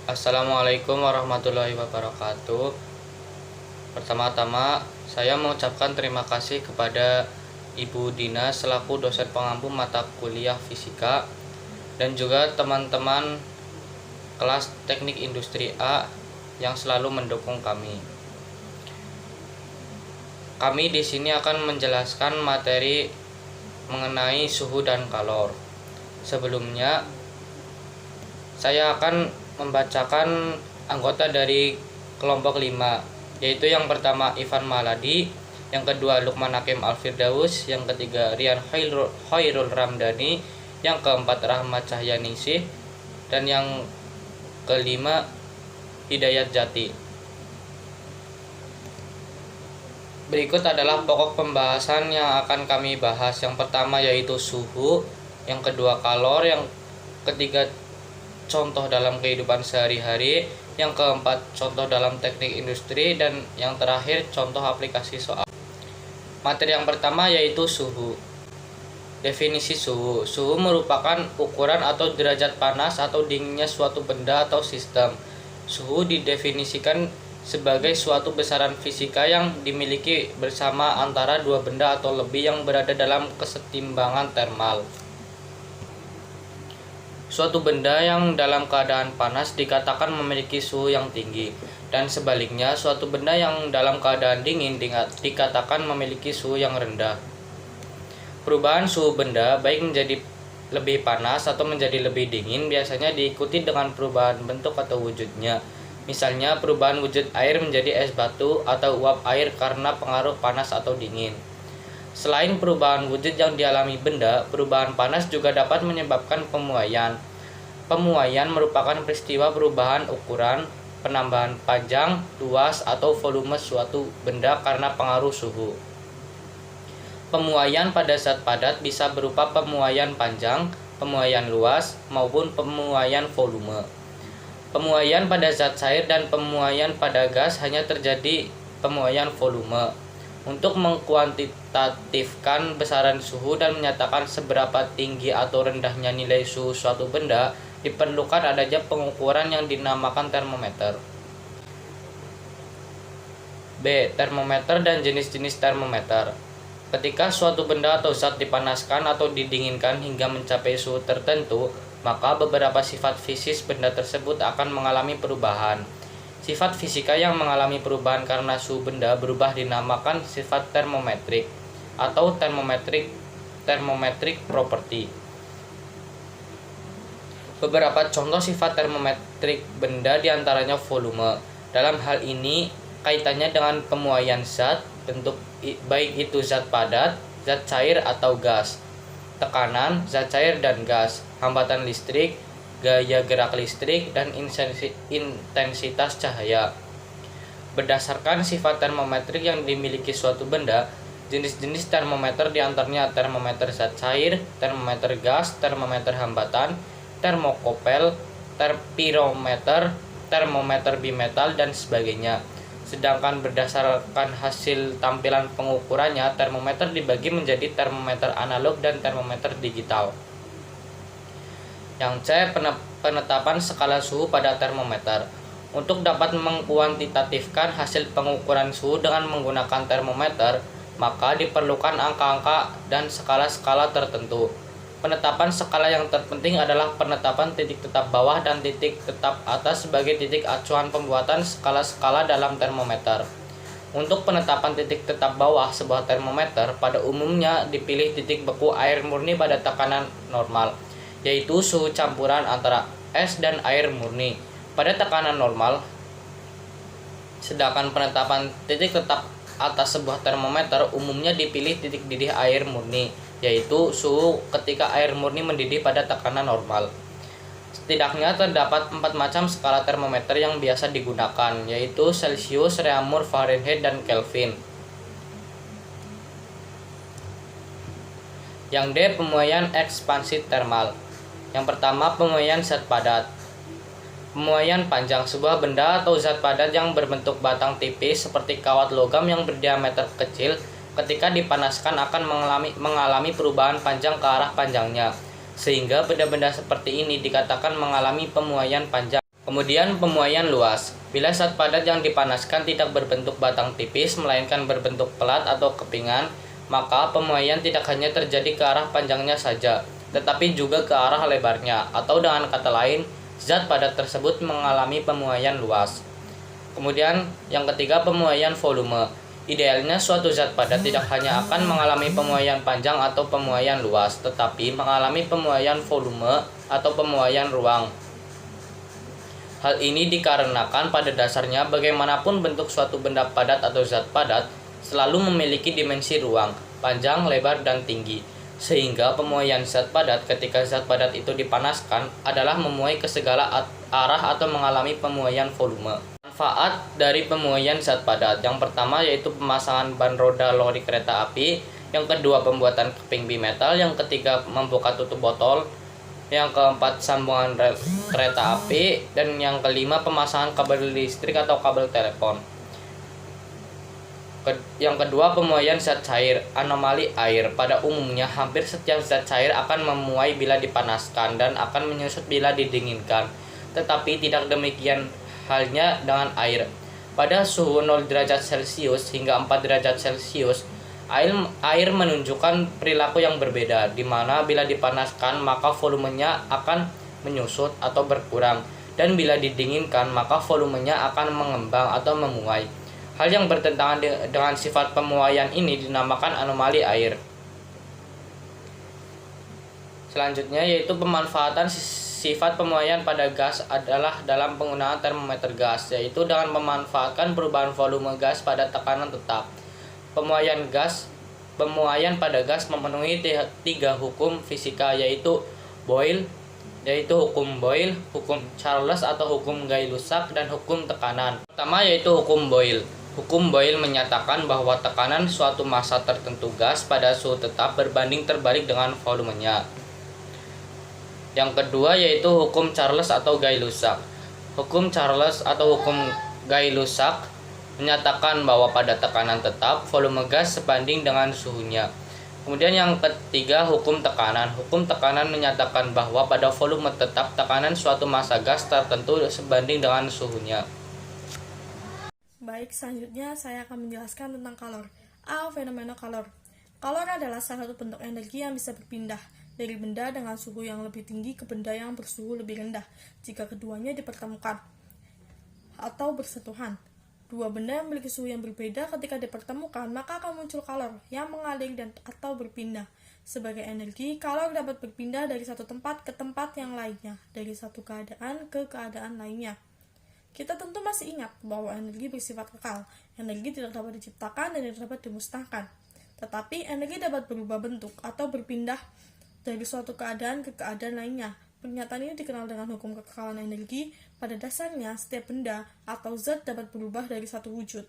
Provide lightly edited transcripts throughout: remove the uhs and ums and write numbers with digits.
Assalamualaikum warahmatullahi wabarakatuh. Pertama-tama, saya mengucapkan terima kasih kepada Ibu Dina selaku dosen pengampu mata kuliah fisika dan juga teman-teman kelas teknik industri A yang selalu mendukung kami. Kami di sini akan menjelaskan materi mengenai suhu dan kalor. Sebelumnya, saya akan membacakan anggota dari kelompok 5, yaitu yang pertama Ivan Maladi, yang kedua Lukman Hakim Al-Firdaus, yang ketiga Rian Khairul Ramdhani, yang keempat Rahmat Cahyaningsih, dan yang kelima Hidayat Jati. Berikut adalah pokok pembahasan yang akan kami bahas. Yang pertama yaitu suhu, yang kedua kalor, yang ketiga contoh dalam kehidupan sehari-hari, yang keempat contoh dalam teknik industri, dan yang terakhir contoh aplikasi soal. Materi yang pertama yaitu suhu. Definisi suhu. Suhu merupakan ukuran atau derajat panas atau dinginnya suatu benda atau sistem. Suhu didefinisikan sebagai suatu besaran fisika yang dimiliki bersama antara dua benda atau lebih yang berada dalam kesetimbangan termal. Suatu benda yang dalam keadaan panas dikatakan memiliki suhu yang tinggi, dan sebaliknya suatu benda yang dalam keadaan dingin dikatakan memiliki suhu yang rendah. Perubahan suhu benda baik menjadi lebih panas atau menjadi lebih dingin biasanya diikuti dengan perubahan bentuk atau wujudnya. Misalnya perubahan wujud air menjadi es batu atau uap air karena pengaruh panas atau dingin. Selain perubahan wujud yang dialami benda, perubahan panas juga dapat menyebabkan pemuaian. Pemuaian merupakan peristiwa perubahan ukuran, penambahan panjang, luas, atau volume suatu benda karena pengaruh suhu. Pemuaian pada zat padat bisa berupa pemuaian panjang, pemuaian luas, maupun pemuaian volume. Pemuaian pada zat cair dan pemuaian pada gas hanya terjadi pemuaian volume. Untuk mengkuantitatifkan besaran suhu dan menyatakan seberapa tinggi atau rendahnya nilai suhu suatu benda, diperlukan adanya pengukuran yang dinamakan termometer. B. Termometer dan jenis-jenis termometer. Ketika suatu benda atau zat dipanaskan atau didinginkan hingga mencapai suhu tertentu, maka beberapa sifat fisik benda tersebut akan mengalami perubahan. Sifat fisika yang mengalami perubahan karena suhu benda berubah dinamakan sifat termometrik atau thermometric property. Beberapa contoh sifat termometrik benda diantaranya volume. Dalam hal ini kaitannya dengan pemuaian zat, bentuk baik itu zat padat, zat cair atau gas, tekanan, zat cair dan gas, hambatan listrik, gaya gerak listrik, dan intensitas cahaya. Berdasarkan sifat termometrik yang dimiliki suatu benda, jenis-jenis termometer diantaranya termometer zat cair, termometer gas, termometer hambatan, termokopel, terpirometer, termometer bimetal, dan sebagainya. Sedangkan berdasarkan hasil tampilan pengukurannya, termometer dibagi menjadi termometer analog dan termometer digital. Yang C. Penetapan skala suhu pada termometer. Untuk dapat mengkuantitatifkan hasil pengukuran suhu dengan menggunakan termometer, maka diperlukan angka-angka dan skala-skala tertentu. Penetapan skala yang terpenting adalah penetapan titik tetap bawah dan titik tetap atas sebagai titik acuan pembuatan skala-skala dalam termometer. Untuk penetapan titik tetap bawah sebuah termometer, pada umumnya dipilih titik beku air murni pada tekanan normal, yaitu suhu campuran antara es dan air murni pada tekanan normal. Sedangkan penetapan titik tetap atas sebuah termometer umumnya dipilih titik didih air murni, yaitu suhu ketika air murni mendidih pada tekanan normal. Setidaknya terdapat 4 macam skala termometer yang biasa digunakan, yaitu Celsius, Reaumur, Fahrenheit, dan Kelvin. Yang D. Pemuaian ekspansi termal. Yang pertama, pemuaian zat padat. Pemuaian panjang. Sebuah benda atau zat padat yang berbentuk batang tipis seperti kawat logam yang berdiameter kecil ketika dipanaskan akan mengalami perubahan panjang ke arah panjangnya, sehingga benda-benda seperti ini dikatakan mengalami pemuaian panjang. Kemudian pemuaian luas. Bila zat padat yang dipanaskan tidak berbentuk batang tipis melainkan berbentuk pelat atau kepingan, maka pemuaian tidak hanya terjadi ke arah panjangnya saja, tetapi juga ke arah lebarnya, atau dengan kata lain, zat padat tersebut mengalami pemuaian luas. Kemudian yang ketiga, pemuaian volume. Idealnya suatu zat padat tidak hanya akan mengalami pemuaian panjang atau pemuaian luas, tetapi mengalami pemuaian volume atau pemuaian ruang. Hal ini dikarenakan pada dasarnya bagaimanapun bentuk suatu benda padat atau zat padat selalu memiliki dimensi ruang, panjang, lebar, dan tinggi. Sehingga pemuaian zat padat ketika zat padat itu dipanaskan adalah memuai ke segala arah atau mengalami pemuaian volume. Manfaat dari pemuaian zat padat. Yang pertama yaitu pemasangan ban roda lori kereta api, yang kedua pembuatan keping bimetal, yang ketiga membuka tutup botol, yang keempat sambungan rel kereta api, dan yang kelima pemasangan kabel listrik atau kabel telepon. Yang kedua, pemuaian zat cair. Anomali air. Pada umumnya hampir setiap zat cair akan memuai bila dipanaskan dan akan menyusut bila didinginkan. Tetapi tidak demikian halnya dengan air. Pada suhu 0 derajat Celcius hingga 4 derajat Celcius, air menunjukkan perilaku yang berbeda, di mana bila dipanaskan maka volumenya akan menyusut atau berkurang, dan bila didinginkan maka volumenya akan mengembang atau memuai. Hal yang bertentangan dengan sifat pemuaian ini dinamakan anomali air. Selanjutnya yaitu pemanfaatan sifat pemuaian pada gas adalah dalam penggunaan termometer gas, yaitu dengan memanfaatkan perubahan volume gas pada tekanan tetap. Pemuaian pada gas memenuhi 3 hukum fisika, yaitu hukum Boyle, hukum Charles atau hukum Gay-Lussac, dan hukum tekanan. Pertama yaitu hukum Boyle. Hukum Boyle menyatakan bahwa tekanan suatu massa tertentu gas pada suhu tetap berbanding terbalik dengan volumenya. Yang kedua yaitu hukum Charles atau Gay-Lussac. Hukum Charles atau hukum Gay-Lussac menyatakan bahwa pada tekanan tetap, volume gas sebanding dengan suhunya. Kemudian yang ketiga, hukum tekanan. Hukum tekanan menyatakan bahwa pada volume tetap, tekanan suatu massa gas tertentu sebanding dengan suhunya. Baik, selanjutnya saya akan menjelaskan tentang kalor. Fenomena kalor. Kalor adalah salah satu bentuk energi yang bisa berpindah dari benda dengan suhu yang lebih tinggi ke benda yang bersuhu lebih rendah jika keduanya dipertemukan atau bersentuhan. Dua benda yang memiliki suhu yang berbeda ketika dipertemukan, maka akan muncul kalor yang mengalir dan atau berpindah. Sebagai energi, kalor dapat berpindah dari satu tempat ke tempat yang lainnya, dari satu keadaan ke keadaan lainnya. Kita tentu masih ingat bahwa energi bersifat kekal. Energi tidak dapat diciptakan dan tidak dapat dimusnahkan. Tetapi energi dapat berubah bentuk atau berpindah dari suatu keadaan ke keadaan lainnya. Pernyataan ini dikenal dengan hukum kekekalan energi. Pada dasarnya, setiap benda atau zat dapat berubah dari satu wujud,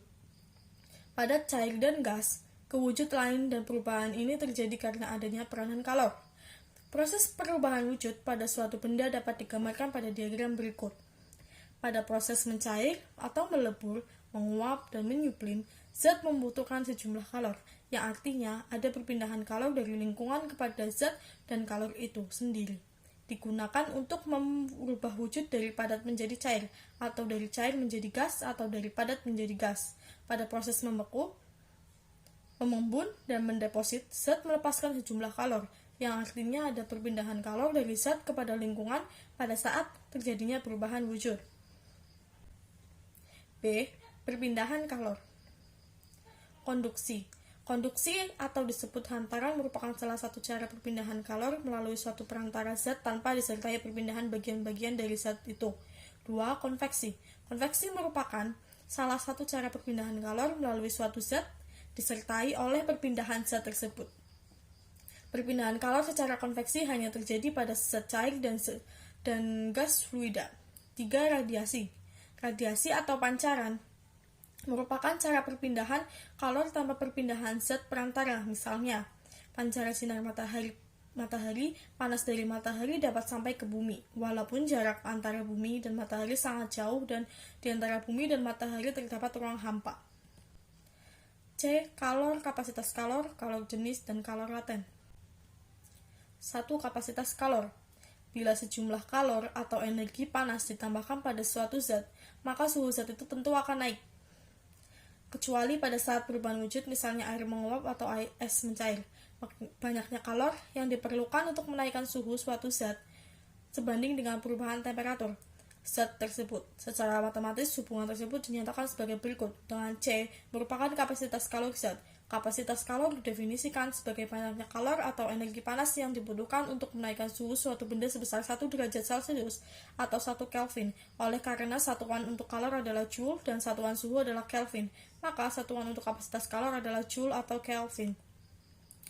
padat, cair, dan gas, ke wujud lain, dan perubahan ini terjadi karena adanya peranan kalor. Proses perubahan wujud pada suatu benda dapat digambarkan pada diagram berikut. Pada proses mencair atau melebur, menguap, dan menyublim, zat membutuhkan sejumlah kalor, yang artinya ada perpindahan kalor dari lingkungan kepada zat dan kalor itu sendiri digunakan untuk merubah wujud dari padat menjadi cair, atau dari cair menjadi gas, atau dari padat menjadi gas. Pada proses membeku, mengembun, dan mendeposit, zat melepaskan sejumlah kalor, yang artinya ada perpindahan kalor dari zat kepada lingkungan pada saat terjadinya perubahan wujud. B. Perpindahan kalor. Konduksi. Konduksi atau disebut hantaran merupakan salah satu cara perpindahan kalor melalui suatu perantara zat tanpa disertai perpindahan bagian-bagian dari zat itu. 2. Konveksi. Konveksi merupakan salah satu cara perpindahan kalor melalui suatu zat disertai oleh perpindahan zat tersebut. Perpindahan kalor secara konveksi hanya terjadi pada zat cair dan gas fluida. 3. Radiasi. Radiasi atau pancaran merupakan cara perpindahan kalor tanpa perpindahan zat perantara. Misalnya, pancaran sinar matahari, panas dari matahari dapat sampai ke bumi, walaupun jarak antara bumi dan matahari sangat jauh dan di antara bumi dan matahari terdapat ruang hampa. C. Kalor, kapasitas kalor, kalor jenis, dan kalor laten. 1. Kapasitas kalor. Bila sejumlah kalor atau energi panas ditambahkan pada suatu zat, maka suhu zat itu tentu akan naik. Kecuali pada saat perubahan wujud, misalnya air menguap atau es mencair. Banyaknya kalor yang diperlukan untuk menaikkan suhu suatu zat sebanding dengan perubahan temperatur zat tersebut. Secara matematis, hubungan tersebut dinyatakan sebagai berikut, dengan C merupakan kapasitas kalor zat. Kapasitas kalor didefinisikan sebagai banyaknya kalor atau energi panas yang dibutuhkan untuk menaikkan suhu suatu benda sebesar 1 derajat Celcius atau 1 Kelvin. Oleh karena satuan untuk kalor adalah Joule dan satuan suhu adalah Kelvin, maka satuan untuk kapasitas kalor adalah Joule atau Kelvin.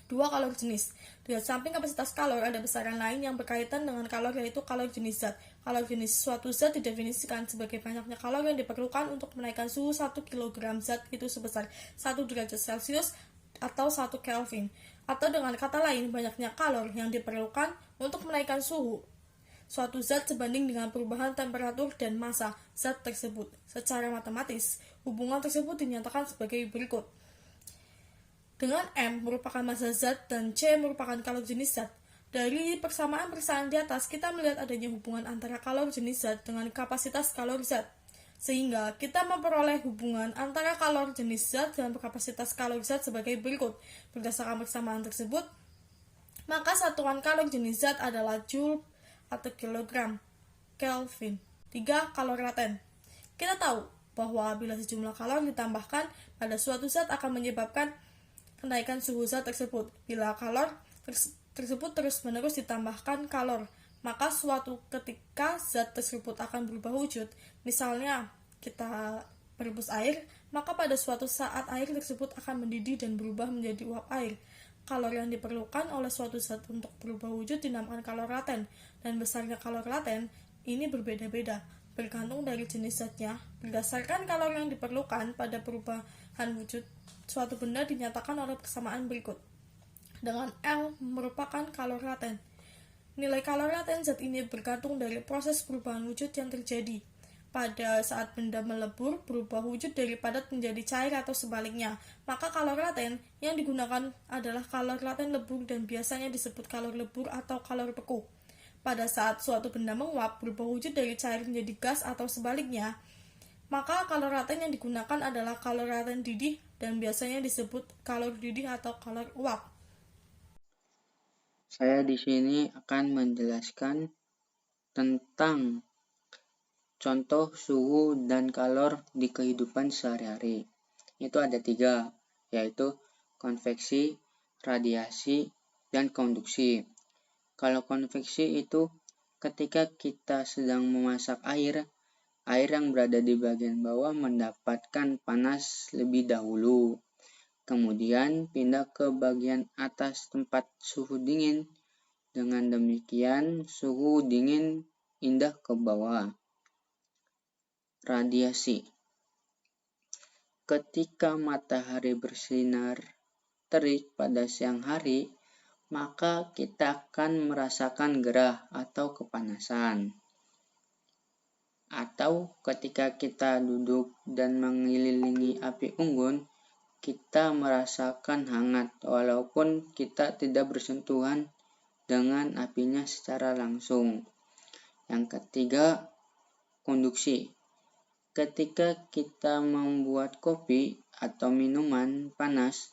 2. Kalor jenis. Di samping kapasitas kalor, ada besaran lain yang berkaitan dengan kalor, yaitu kalor jenis zat. Kalor jenis suatu zat didefinisikan sebagai banyaknya kalor yang diperlukan untuk menaikkan suhu 1 kg zat itu sebesar 1 derajat Celcius atau 1 Kelvin. Atau dengan kata lain, banyaknya kalor yang diperlukan untuk menaikkan suhu suatu zat sebanding dengan perubahan temperatur dan massa zat tersebut. Secara matematis, hubungan tersebut dinyatakan sebagai berikut. Dengan M merupakan massa zat dan C merupakan kalor jenis zat. Dari persamaan-persamaan di atas, kita melihat adanya hubungan antara kalor jenis zat dengan kapasitas kalor zat. Sehingga kita memperoleh hubungan antara kalor jenis zat dan kapasitas kalor zat sebagai berikut. Berdasarkan persamaan tersebut, maka satuan kalor jenis zat adalah Joule atau kilogram Kelvin. 3. Kalor laten. Kita tahu bahwa bila sejumlah kalor ditambahkan pada suatu zat akan menyebabkan kenaikan suhu zat tersebut. Bila kalor tersebut terus-menerus ditambahkan kalor, maka suatu ketika zat tersebut akan berubah wujud. Misalnya, kita merebus air, maka pada suatu saat air tersebut akan mendidih dan berubah menjadi uap air. Kalor yang diperlukan oleh suatu zat untuk berubah wujud dinamakan kalor laten, dan besarnya kalor laten ini berbeda-beda, bergantung dari jenis zatnya. Berdasarkan kalor yang diperlukan pada perubahan wujud, suatu benda dinyatakan oleh persamaan berikut. Dengan L merupakan kalor laten. Nilai kalor laten zat ini bergantung dari proses perubahan wujud yang terjadi. Pada saat benda melebur, berubah wujud dari padat menjadi cair atau sebaliknya, maka kalor laten yang digunakan adalah kalor laten lebur dan biasanya disebut kalor lebur atau kalor beku. Pada saat suatu benda menguap, berubah wujud dari cair menjadi gas atau sebaliknya, maka kalor laten yang digunakan adalah kalor laten didih dan biasanya disebut kalor didih atau kalor uap. Saya di sini akan menjelaskan tentang contoh suhu dan kalor di kehidupan sehari-hari. Itu ada 3, yaitu konveksi, radiasi, dan konduksi. Kalau konveksi itu ketika kita sedang memasak air yang berada di bagian bawah mendapatkan panas lebih dahulu, kemudian pindah ke bagian atas tempat suhu dingin. Dengan demikian, suhu dingin pindah ke bawah. Radiasi. Ketika matahari bersinar terik pada siang hari, maka kita akan merasakan gerah atau kepanasan. Atau ketika kita duduk dan mengelilingi api unggun, kita merasakan hangat walaupun kita tidak bersentuhan dengan apinya secara langsung. Yang ketiga, konduksi. Ketika kita membuat kopi atau minuman panas,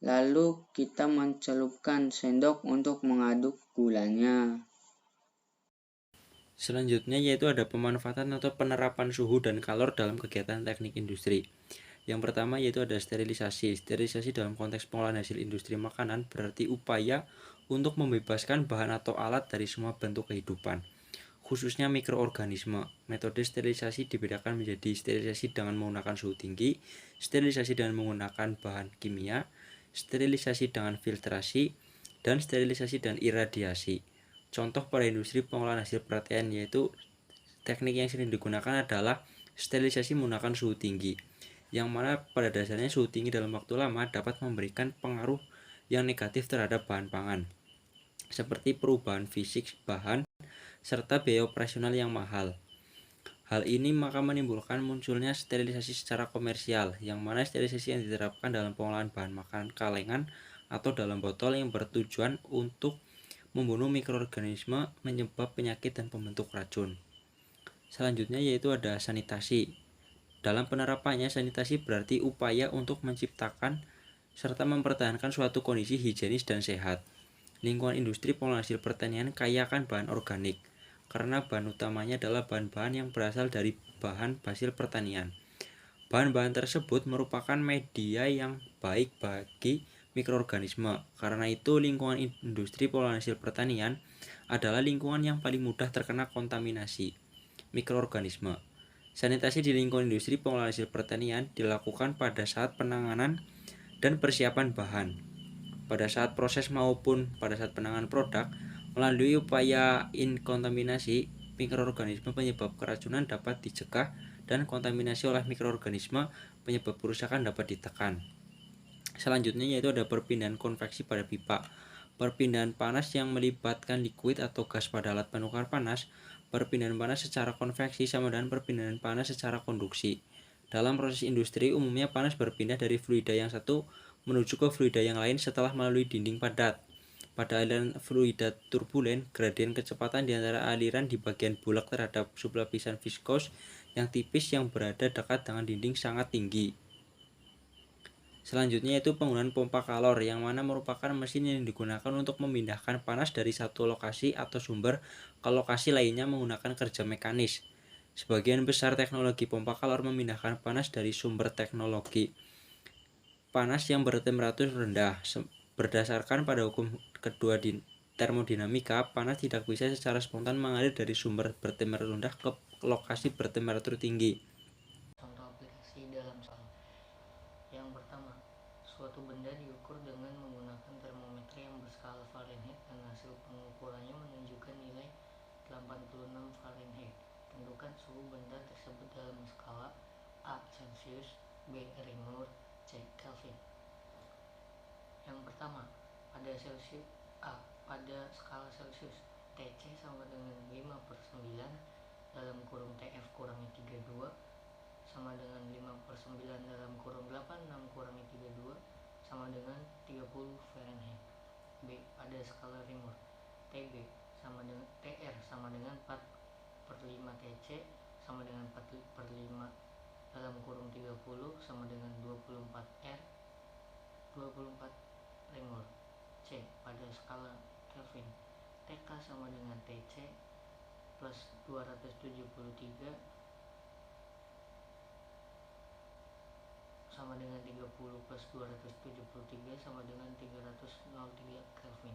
lalu kita mencelupkan sendok untuk mengaduk gulanya. Selanjutnya yaitu ada pemanfaatan atau penerapan suhu dan kalor dalam kegiatan teknik industri. Yang pertama yaitu ada sterilisasi. Sterilisasi dalam konteks pengolahan hasil industri makanan berarti upaya untuk membebaskan bahan atau alat dari semua bentuk kehidupan, khususnya mikroorganisme. Metode sterilisasi dibedakan menjadi sterilisasi dengan menggunakan suhu tinggi, sterilisasi dengan menggunakan bahan kimia, sterilisasi dengan filtrasi, dan sterilisasi dan irradiasi. Contoh pada industri pengolahan hasil pertanian yaitu teknik yang sering digunakan adalah sterilisasi menggunakan suhu tinggi, yang mana pada dasarnya suhu tinggi dalam waktu lama dapat memberikan pengaruh yang negatif terhadap bahan pangan, seperti perubahan fisik bahan serta biaya operasional yang mahal. Hal ini maka menimbulkan munculnya sterilisasi secara komersial, yang mana sterilisasi yang diterapkan dalam pengolahan bahan makanan kalengan atau dalam botol yang bertujuan untuk membunuh mikroorganisme, menyebab penyakit dan pembentuk racun. Selanjutnya yaitu ada sanitasi. Dalam penerapannya, sanitasi berarti upaya untuk menciptakan serta mempertahankan suatu kondisi higienis dan sehat. Lingkungan industri pengolahan hasil pertanian kaya akan bahan organik, karena bahan utamanya adalah bahan-bahan yang berasal dari bahan hasil pertanian. Bahan-bahan tersebut merupakan media yang baik bagi mikroorganisme. Karena itu, lingkungan industri pengolahan hasil pertanian adalah lingkungan yang paling mudah terkena kontaminasi mikroorganisme. Sanitasi di lingkungan industri pengolahan hasil pertanian dilakukan pada saat penanganan dan persiapan bahan, pada saat proses maupun pada saat penanganan produk. Melalui upaya inkontaminasi, mikroorganisme penyebab keracunan dapat dicegah dan kontaminasi oleh mikroorganisme penyebab kerusakan dapat ditekan. Selanjutnya yaitu ada perpindahan konveksi pada pipa. Perpindahan panas yang melibatkan liquid atau gas pada alat penukar panas. Perpindahan panas secara konveksi sama dengan perpindahan panas secara konduksi. Dalam proses industri, umumnya panas berpindah dari fluida yang satu menuju ke fluida yang lain setelah melalui dinding padat. Pada aliran fluida turbulen, gradien kecepatan di antara aliran di bagian bulak terhadap sublapisan viskos yang tipis yang berada dekat dengan dinding sangat tinggi. Selanjutnya yaitu penggunaan pompa kalor, yang mana merupakan mesin yang digunakan untuk memindahkan panas dari satu lokasi atau sumber ke lokasi lainnya menggunakan kerja mekanis. Sebagian besar teknologi pompa kalor memindahkan panas dari sumber teknologi panas yang bertemperatur rendah. Berdasarkan pada hukum kedua di termodinamika, panas tidak bisa secara spontan mengalir dari sumber bertemperatur rendah ke lokasi bertemperatur tinggi. Contoh aplikasi dalam soal. Yang pertama, suatu benda diukur dengan menggunakan termometer yang berskala Fahrenheit dan hasil pengukurannya menunjukkan nilai 86 Fahrenheit. Tentukan suhu benda tersebut dalam skala A. Celcius, B. Reaumur, C. Kelvin. Yang pertama, pada skala Celcius, Tc sama dengan 5/9 dalam kurung Tf kurangi 32 sama dengan 5/9 dalam kurung 86 kurangi 32 sama dengan 30 Fahrenheit. B. Pada skala Reaumur, Tr sama dengan 4/5 Tc sama dengan 4/5 dalam kurung 30 sama dengan 24 Reaumur. C. Pada skala Kelvin, Tk sama dengan Tc plus 273 sama dengan 30 plus 273 sama dengan 303 Kelvin.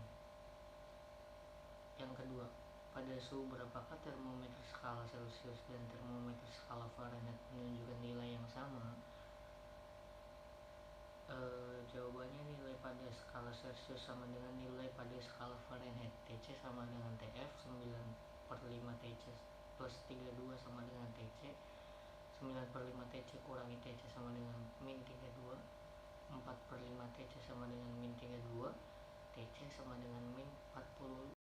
Yang kedua, pada suhu berapakah termometer skala Celcius dan termometer skala Fahrenheit menunjukkan nilai yang sama? Jawabannya nilai pada skala Celcius sama dengan nilai pada skala Fahrenheit. Tc sama dengan Tf 9/5 Tc plus 32 sama dengan Tc. 9/5 Tc kurangi Tc sama dengan min 32. 4/5 Tc sama dengan min 32. Tc sama dengan min 40